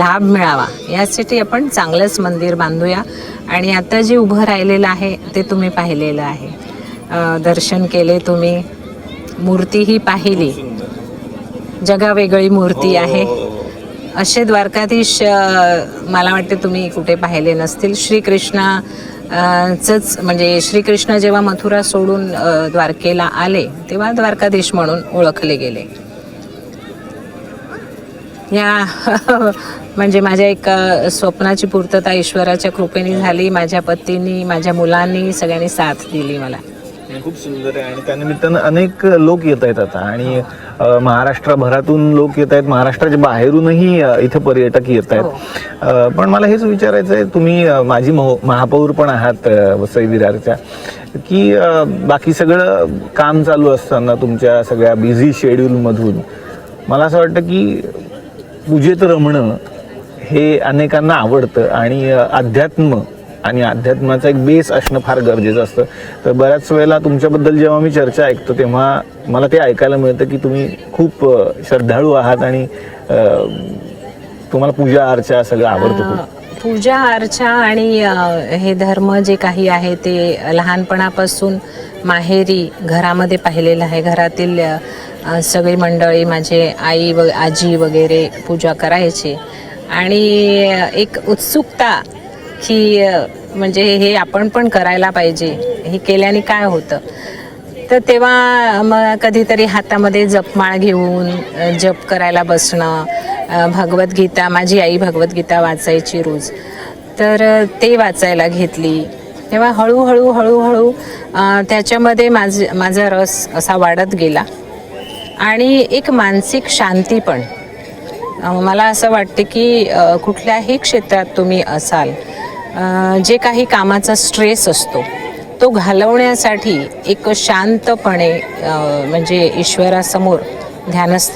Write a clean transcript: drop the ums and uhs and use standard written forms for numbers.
लाभ मिळावा यासाठी आपण चांगलंच मंदिर बांधूया. आणि आता जे उभं राहिलेलं आहे ते तुम्ही पाहिलेलं आहे, दर्शन केले तुम्ही, मूर्तीही पाहिली, जगावेगळी मूर्ती आहे. असे द्वारकाधीश मला वाटते तुम्ही कुठे पाहिले नसतील. श्रीकृष्णाचंच म्हणजे श्रीकृष्ण जेव्हा मथुरा सोडून द्वारकेला आले तेव्हा द्वारकाधीश म्हणून ओळखले गेले. या म्हणजे माझ्या एक स्वप्नाची पूर्तता ईश्वराच्या कृपेने झाली. माझ्या पतींनी, माझ्या मुलांनी, सगळ्यांनी साथ दिली मला. खूप सुंदर आहे. आणि त्यानिमित्तानं अनेक लोक येत आहेत आता, आणि महाराष्ट्रभरातून लोक येत आहेत, महाराष्ट्राच्या बाहेरूनही इथे पर्यटक येत आहेत. पण मला हेच विचारायचं आहे, तुम्ही माजी महापौर पण आहात वसई विरारच्या, की बाकी सगळं काम चालू असताना तुमच्या सगळ्या बिझी शेड्यूलमधून मला असं वाटतं की पूजेत रमणं हे अनेकांना आवडतं, आणि अध्यात्म आणि अध्यात्माचा एक बेस असणं फार गरजेचं असतं. तर बऱ्याच वेळेला तुमच्याबद्दल जेव्हा मी चर्चा ऐकतो तेव्हा मला ते ऐकायला मिळतं की तुम्ही खूप श्रद्धाळू आहात, आणि तुम्हाला पूजा अर्चा सगळं आवडतं खूप. पूजा अर्चा आणि हे धर्म जे काही आहे ते लहानपणापासून माहेरी घरामध्ये पाहिलेलं आहे. घरातील सगळी मंडळी, माझे आई व आजी वगैरे पूजा करायचे, आणि एक उत्सुकता की म्हणजे हे आपण पण करायला पाहिजे, हे केल्याने काय होतं. तर तेव्हा मग कधीतरी हातामध्ये जपमाळ घेऊन जप करायला बसणं. भगवद्गीता, माझी आई भगवद्गीता वाचायची रोज, तर ते वाचायला घेतली. तेव्हा हळूहळू त्याच्यामध्ये माझा रस असा वाढत गेला, आणि एक मानसिक शांती पण. मला असं वाटते की कुठल्याही क्षेत्रात तुम्ही असाल, जे काही कामाचा स्ट्रेस असतो तो घालवण्यासाठी एक शांतपणे म्हणजे ईश्वरासमोर ध्यानस्थ